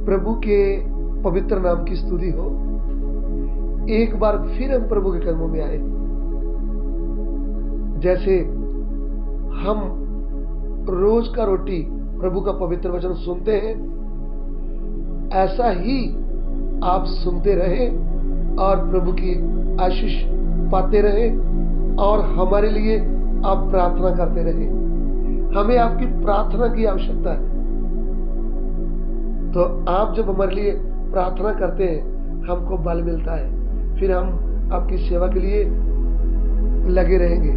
प्रभु के पवित्र नाम की स्तुति हो। एक बार फिर हम प्रभु के कदमों में आए। जैसे हम रोज का रोटी प्रभु का पवित्र वचन सुनते हैं, ऐसा ही आप सुनते रहे और प्रभु की आशीष पाते रहे और हमारे लिए आप प्रार्थना करते रहे। हमें आपकी प्रार्थना की आवश्यकता है। तो आप जब हमारे लिए प्रार्थना करते हैं, हमको बल मिलता है, फिर हम आपकी सेवा के लिए लगे रहेंगे।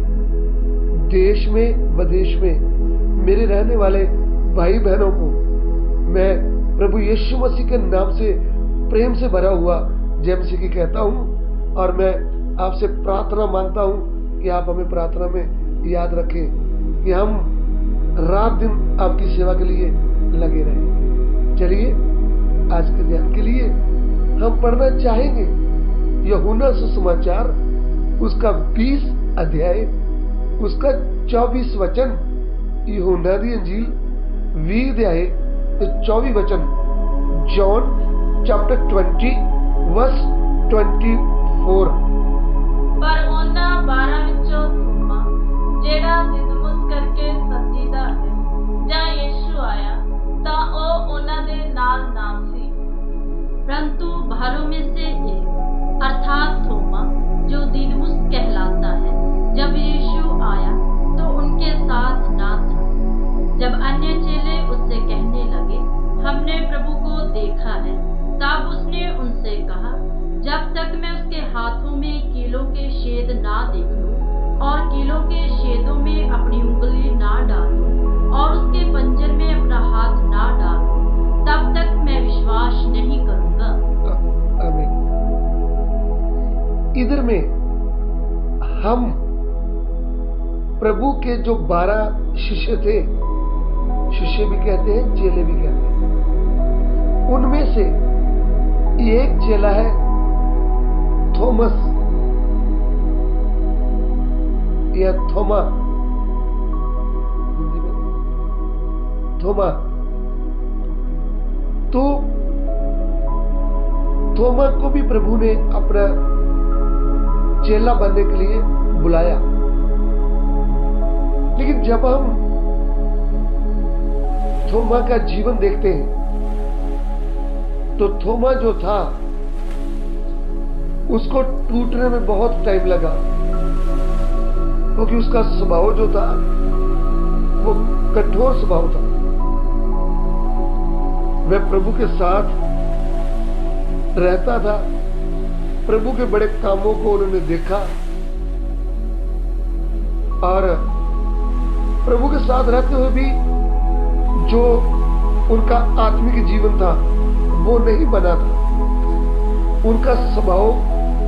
देश में विदेश में मेरे रहने वाले भाई बहनों को मैं प्रभु यीशु मसीह के नाम से प्रेम से भरा हुआ जय मसीह की कहता हूं और मैं आपसे प्रार्थना मांगता हूं कि आप हमें प्रार्थना में याद रखें कि हम रात दिन आपकी सेवा के लिए लगे रहें। चलिए आज के ध्यान के लिए हम पढ़ना चाहेंगे यूहन्ना सुसमाचार उसका 20 अध्याय उसका 24 वचन। यूहन्ना दी अंजील 20 अध्याय 24 वचन। John chapter 20 verse 24। पर ਉਹਨਾਂ 12 ਵਿੱਚੋਂ ਥੋਮਾ ਜਿਹੜਾ ਦਿਦਮੁਸ ਕਰਕੇ ਸੱਦੀਦਾ ਹੈ ਜਾਂ ਯीशु आया ਤਾਂ ਉਹ ਉਹਨਾਂ ਦੇ ਨਾਲ ਨਾਮ ਸੀ। परंतु बारहों में से एक अर्थात थोमा जो दिदमुस कहलाता है, जब यीशु आया तो उनके साथ ना था। जब अन्य चेले उससे कहने लगे, हमने प्रभु को देखा है, तब उसने उनसे कहा, जब तक मैं उसके हाथों में कीलों के छेद ना देख लूं और कीलों के छेदों में अपनी उंगली ना डालूं और उसके पंजर में अपना हाथ ना डालूं, तब तक मैं विश्वास नहीं करूंगा। आमीन। इधर में हम प्रभु के जो 12 शिष्य थे, शिष्य भी कहते हैं, चेले भी कहते हैं, उनमें से एक चेला है थॉमस या थोमा। हिंदी में थोमा। तो थोमा को भी प्रभु ने अपना चेला बनने के लिए बुलाया। लेकिन जब हम थोमा का जीवन देखते हैं तो थोमा जो था उसको टूटने में बहुत टाइम लगा, क्योंकि उसका स्वभाव जो था वो कठोर स्वभाव था। वह प्रभु के साथ रहता था, प्रभु के बड़े कामों को उन्होंने देखा और प्रभु के साथ रहते हुए भी जो उनका आत्मिक जीवन था वो नहीं बना था। उनका स्वभाव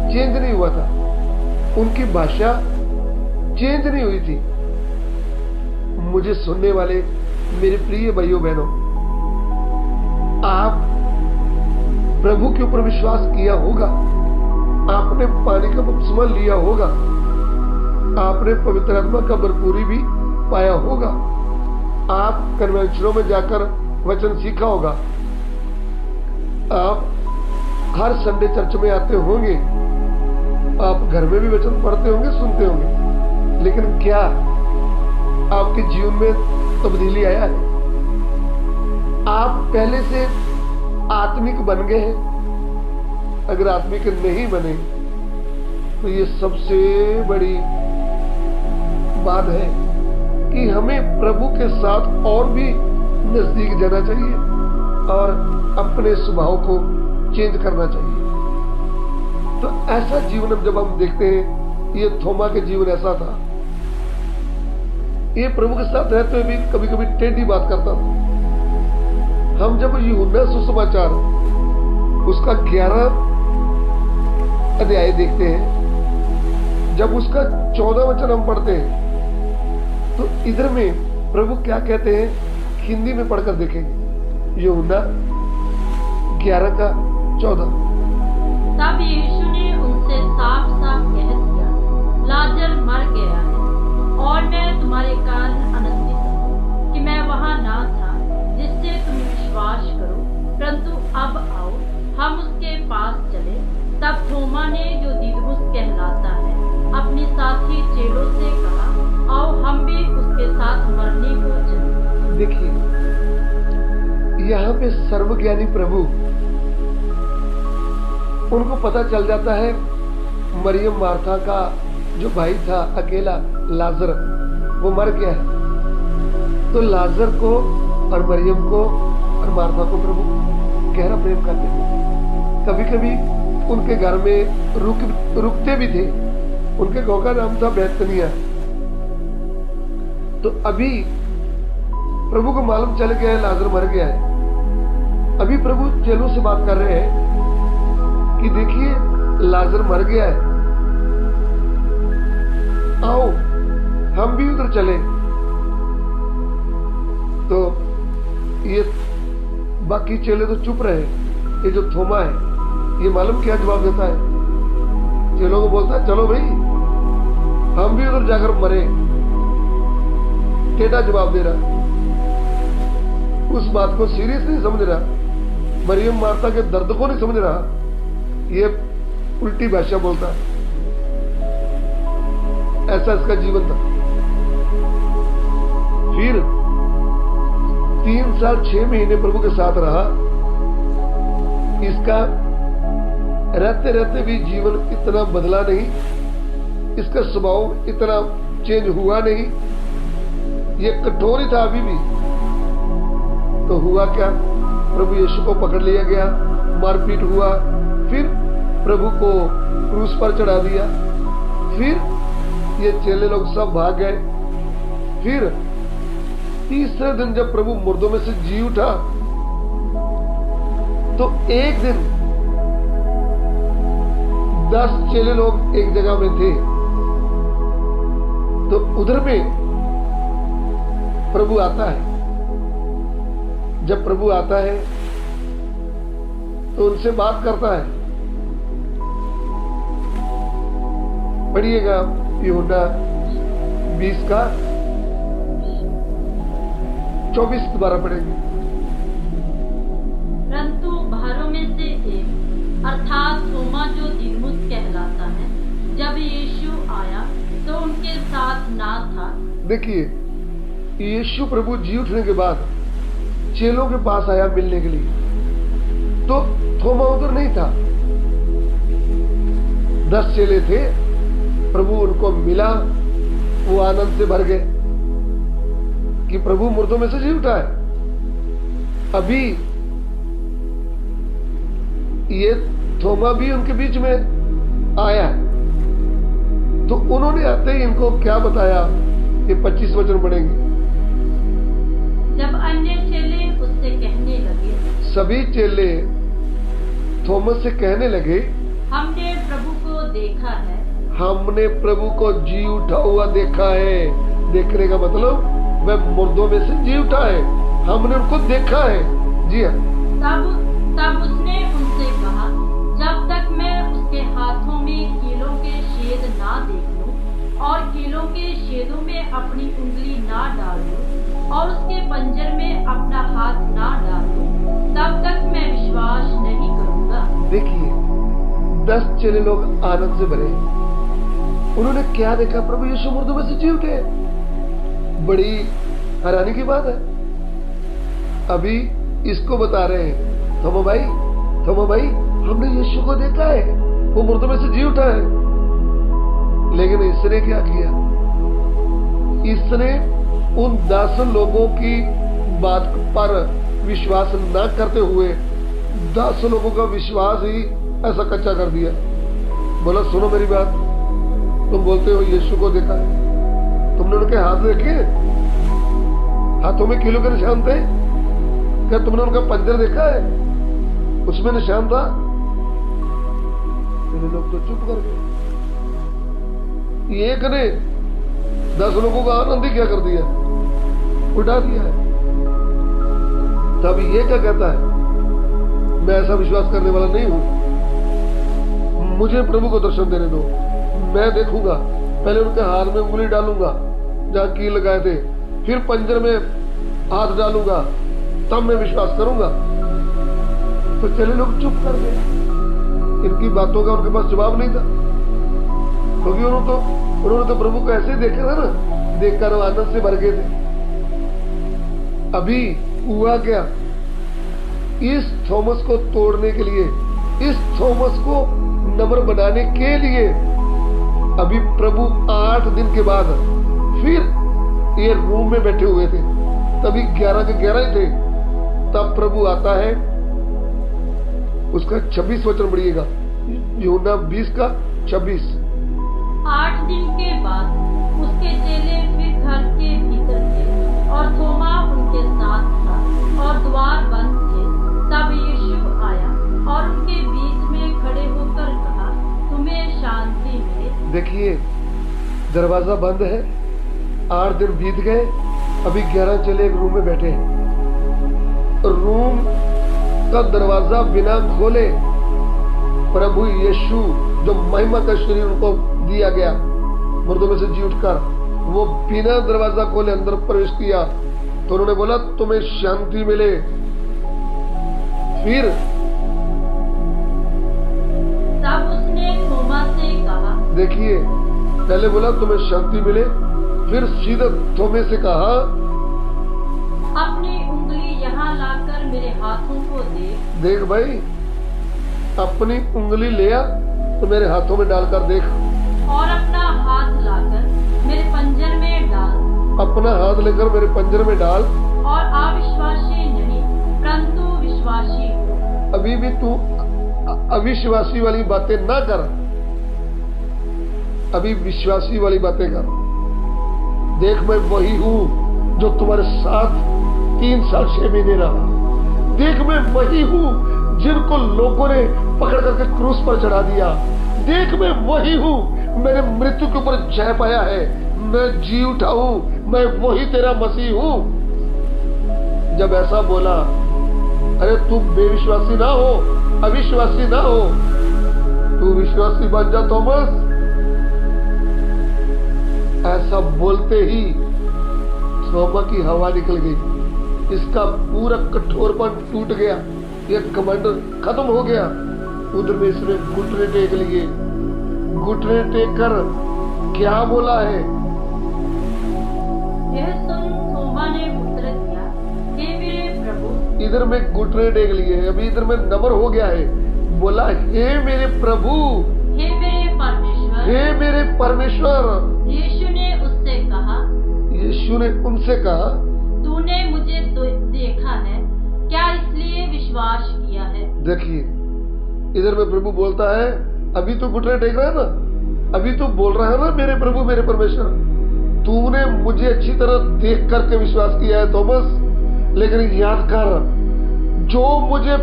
चेंज नहीं हुआ था, उनकी भाषा चेंज नहीं हुई थी। मुझे सुनने वाले मेरे प्रिय भाइयों बहनों, आप प्रभु के ऊपर विश्वास किया होगा, आपने पानी का बपतिस्मा लिया होगा, आपने पवित्र आत्मा का भरपूरी भी पाया होगा, आप कन्वेंशनों में जाकर वचन सीखा होगा, आप हर संडे चर्च में आते होंगे, आप घर में भी वचन पढ़ते होंगे, सुनते होंगे, लेकिन क्या आपके जीवन में तब्दीली आया है? आप पहले से आत्मिक बन गए हैं? अगर आत्मिक नहीं बने तो ये सबसे बड़ी बात है कि हमें प्रभु के साथ और भी नजदीक जाना चाहिए और अपने स्वभाव को चेंज करना चाहिए। तो ऐसा जीवन जब हम देखते हैं, ये थोमा के जीवन ऐसा था। ये प्रभु के साथ रहते हुए भी कभी कभी टेढ़ी बात करता था। हम जब यूहन्ना सुसमाचार उसका 11 अध्याय देखते हैं, जब उसका 14 वचन हम पढ़ते हैं, तो इधर में प्रभु क्या कहते हैं हिंदी में पढ़कर देखेंगे। यूहन्ना 11 का 14। तब यीशु ने उनसे साफ साफ कह दिया, लाजर मर गया है और मैं तुम्हारे कारण आनंदित हूँ कि मैं वहां ना था, जिससे तुम विश्वास करो, परंतु साथ मरने को चले। देखिए, यहाँ पे सर्वज्ञानी प्रभु, उनको पता चल जाता है मरियम मार्था का जो भाई था अकेला लाजर, वो मर गया है। तो लाजर को और मरियम को और मार्था को प्रभु गहरा प्रेम करते थे। कभी कभी उनके घर में रुकते भी थे। उनके गांव का नाम था बैतनिया। तो अभी प्रभु को मालूम चल गया है लाजर मर गया है। अभी प्रभु चेलों से बात कर रहे हैं कि देखिए लाजर मर गया है, आओ हम भी उधर चले। तो ये बाकी चेले तो चुप रहे। ये जो थोमा है ये मालूम क्या जवाब देता है? चेलों को बोलता है चलो भाई हम भी उधर जाकर मरे। टेढ़ा जवाब दे रहा, उस बात को सीरियस नहीं समझ रहा, मरियम मार्था के दर्द को नहीं समझ रहा, ये उल्टी भाषा बोलता है। ऐसा इसका जीवन था। फिर 3 साल 6 महीने प्रभु के साथ रहा। इसका रहते रहते भी जीवन इतना बदला नहीं, इसका स्वभाव इतना चेंज हुआ नहीं। ये कठोर ही था अभी भी। तो हुआ क्या, प्रभु यीशु को पकड़ लिया गया, मारपीट हुआ, फिर प्रभु को क्रूस पर चढ़ा दिया। फिर ये चेले लोग सब भाग गए। फिर तीसरे दिन जब प्रभु मुर्दों में से जी उठा, तो एक दिन 10 चेले लोग एक जगह में थे। तो उधर में प्रभु आता है। जब प्रभु आता है तो उनसे बात करता है। पढ़िएगा यूहन्ना 20 का 24 दोबारा पढ़ेंगे। परंतु बाहरों में से एक अर्थात थोमा जो दिदमुस कहलाता है, जब यीशु आया तो उनके साथ ना था। देखिए, यीशु प्रभु जी उठने के बाद चेलों के पास आया मिलने के लिए। तो थोमा उधर नहीं था। 10 चेले थे। प्रभु उनको मिला, वो आनंद से भर गए कि प्रभु मुर्दों में से जी उठा है। अभी ये थोमा भी उनके बीच में आया। तो उन्होंने आते ही इनको क्या बताया, ये 25 वचन पढ़ेंगे। जब अन्य चेले उससे कहने लगे, सभी चेले थोमस से कहने लगे, हमने प्रभु को देखा है। हमने प्रभु को जी उठा हुआ देखा है। देखने का मतलब वह मुर्दों में से जी उठा है, हमने उनको देखा है। जी हाँ। तब उसने उनसे कहा, जब तक मैं उसके हाथों में कीलों के छेद ना देख लूं और कीलों के छेदों में अपनी उंगली ना डाल लूं और उसके पंजर में अपना हाथ ना डालूं, तब तक मैं विश्वास नहीं करूंगा। देखिए, 10 चेले लोग आनंद से भरे। उन्होंने क्या देखा? प्रभु यीशु मुर्दों में से जी उठे। बड़ी हैरानी की बात है। अभी इसको बता रहे हैं, थोमा भाई हमने यीशु को देखा है, वो मुर्दों में से जी उठा है। लेकिन इसने क्या किया? इसने उन 10 लोगों की बात पर विश्वास न करते हुए 10 लोगों का विश्वास ही ऐसा कच्चा कर दिया। बोला, सुनो मेरी बात, तुम बोलते हो यीशु को देखा है, तुमने उनके हाथ देखे? हाथों में कीलों के निशान थे? क्या तुमने उनका पंजर देखा है? उसमें निशान था? मेरे लोग तो चुप कर गए। एक ने 10 लोगों का आनंद ही क्या कर दिया, उठा दिया है। तब ये क्या कहता है? मैं ऐसा विश्वास करने वाला नहीं हूं, मुझे प्रभु को दर्शन देने दो, मैं देखूंगा। पहले उनके हाथ में उंगली डालूंगा जहां कील लगाए थे, फिर पंजर में हाथ डालूंगा, तब मैं विश्वास करूंगा। तो चले लोग चुप कर गए। इनकी बातों का उनके पास जवाब नहीं था, क्योंकि उन्होंने तो प्रभु को ऐसे ही देखा था ना, देखकर वो आनंद से भर गए थे। अभी हुआ क्या, इस थॉमस को तोड़ने के लिए, इस थॉमस को नम्र बनाने के लिए अभी प्रभु 8 दिन के बाद फिर ये रूम में बैठे हुए थे। तभी 11 के 11 ही थे। तब प्रभु आता है, उसका 26 वचन पढ़िएगा, यूहन्ना 20 का 26। 8 दिन के बाद उसके चेले फिर घर के भीतर थे और थोमा उनके साथ था और द्वार बंद थे। तब यीशु आया और उनके बीच में खड़े होकर कहा, तुम्हें शांति मिले। देखिए, दरवाजा बंद है, 8 दिन बीत गए, अभी 11 चेले एक रूम में बैठे हैं। रूम का दरवाजा बिना खोले प्रभु यीशु, जो महिमा का शरीर उनको दिया गया मुर्दों में से जी उठकर, वो बिना दरवाजा खोले अंदर प्रवेश किया। तो उन्होंने बोला, तुम्हें शांति मिले। फिर तब उसने थोमा से कहा, देखिए, पहले बोला तुम्हें शांति मिले, फिर सीधा थोमे से कहा, अपनी उंगली यहाँ लाकर मेरे हाथों को देख भाई, अपनी उंगली लिया तो मेरे हाथों में डालकर देख, और अपना हाथ लाकर मेरे पंजर में डाल। अपना हाथ लेकर मेरे पंजर में डाल। और अविश्वासी नहीं परंतु विश्वासी हो। अभी भी तू अविश्वासी वाली बातें ना कर, अभी विश्वासी वाली बातें कर। देख, मैं वही हूं जो तुम्हारे साथ 3 साल 6 महीने रहा। देख, मैं वही हूं जिनको लोगों ने पकड़ करके क्रूस पर चढ़ा दिया। देख, मैं वही हूं, मैंने मृत्यु के ऊपर जय पाया है, मैं जी उठा हूं, मैं वही तेरा मसीह हूं। जब ऐसा बोला, अरे तू बेविश्वासी ना हो, अविश्वासी ना हो, तू विश्वासी बन जा थॉमस। ऐसा बोलते ही थोमा की हवा निकल गई, इसका पूरा कठोरपन टूट गया, यह कमांडर खत्म हो गया। उधर में इसने घुटने टेक लिए। घुटने टेक कर क्या बोला है, यह सुन थोमा ने उत्तर दिया, हे मेरे प्रभु। इधर में घुटने टेक लिए, अभी इधर में नम्र हो गया है। बोला, हे मेरे प्रभु, हे मेरे परमेश्वर, हे मेरे परमेश्वर। यीशु ने उससे कहा, यीशु ने उनसे कहा, तूने मुझे देखा है, क्या इसलिए विश्वास किया है? देखिए, इधर में प्रभु बोलता है, अभी तो घुटने टेक रहा है ना, अभी तो बोल रहा है ना, मेरे प्रभु मेरे परमेश्वर, तूने मुझे अच्छी तरह देख करके विश्वास किया है थॉमस। लेकिन याद कर, जो मुझे,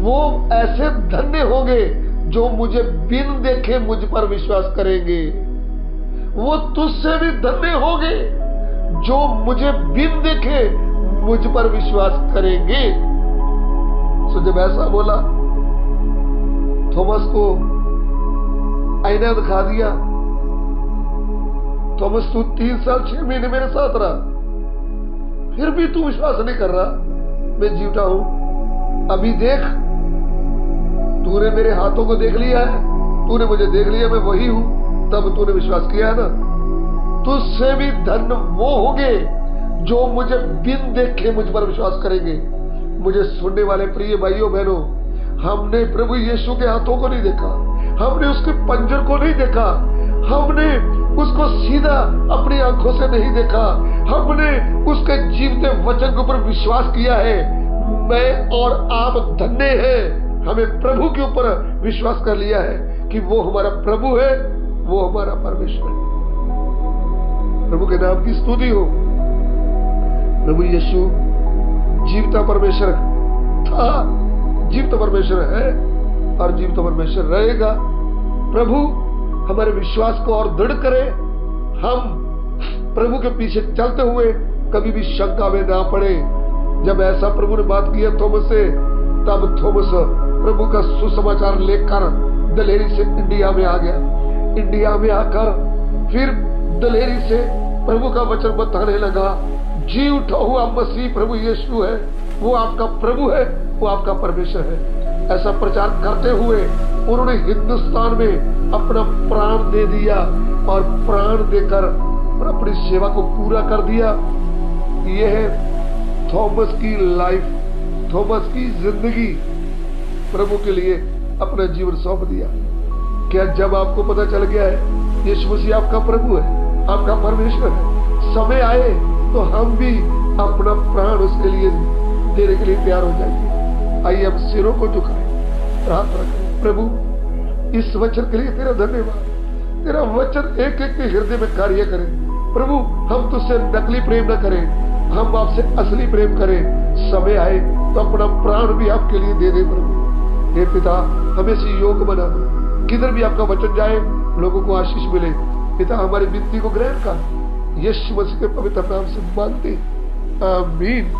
वो ऐसे धन्य होंगे जो मुझे बिन देखे मुझ पर विश्वास करेंगे। वो तुझसे भी धन्य होंगे जो मुझे बिन देखे मुझ पर विश्वास करेंगे। तो जब ऐसा बोला, थॉमस को आईना दिखा दिया, थॉमस तू 3 साल 6 महीने मेरे साथ रहा, फिर भी तू विश्वास नहीं कर रहा, मैं जीवता हूं। अभी देख, तूने मेरे हाथों को देख लिया है, तूने मुझे देख लिया, मैं वही हूं, तब तूने विश्वास किया है ना। तुझसे भी धन्य वो होंगे जो मुझे बिन देखे मुझ पर विश्वास करेंगे। मुझे सुनने वाले प्रिय भाइयों बहनों, हमने प्रभु यीशु के हाथों को नहीं देखा, हमने उसके पंजर को नहीं देखा, हमने उसको सीधा अपनी आंखों से नहीं देखा, हमने उसके जीवते वचन के ऊपर विश्वास किया है। मैं और आप धन्य हैं, हमें प्रभु के ऊपर विश्वास कर लिया है कि वो हमारा प्रभु है, वो हमारा परमेश्वर है। प्रभु के नाम की स्तुति हो। प्रभु यीशु जीवता परमेश्वर था, जीवता परमेश्वर है और जीवता परमेश्वर रहेगा। प्रभु हमारे विश्वास को और दृढ़ करे, हम प्रभु के पीछे चलते हुए कभी भी शंका में ना पड़े। जब ऐसा प्रभु ने बात किया थॉमस से, तब थॉमस प्रभु का सुसमाचार लेकर दलेरी से इंडिया में आ गया। इंडिया में आकर फिर दलेरी से प्रभु का वचन बताने लगा। जी उठा हुआ मसीह प्रभु यीशु है, वो आपका प्रभु है, वो आपका परमेश्वर है। ऐसा प्रचार करते हुए उन्होंने हिंदुस्तान में अपना प्राण दे दिया और प्राण देकर और अपनी सेवा को पूरा कर दिया। यह है थॉमस की लाइफ, थॉमस की जिंदगी। प्रभु के लिए अपना जीवन सौंप दिया। क्या जब आपको पता चल गया है यीशु मसीह आपका प्रभु है, आपका परमेश्वर है, समय आए तो हम भी अपना प्राण उसके लिए देने के लिए तैयार हो जाएंगे। आइए हम सिरों को झुकाएं, प्रार्थना करें। प्रभु इस वचन के लिए तेरा धन्यवाद। तेरा वचन एक एक के हृदय में कार्य करे। प्रभु हम तुझसे नकली प्रेम न करें, हम आपसे असली प्रेम करें। समय आए तो अपना प्राण भी आपके लिए दे दे। प्रभु हे पिता हमें से योग बना दो, किधर भी आपका वचन जाए लोगों को आशीष मिले। पिता हमारी विनती को ग्रहण कर, यीशु मसीह के पवित्र नाम से मांगते, आमीन।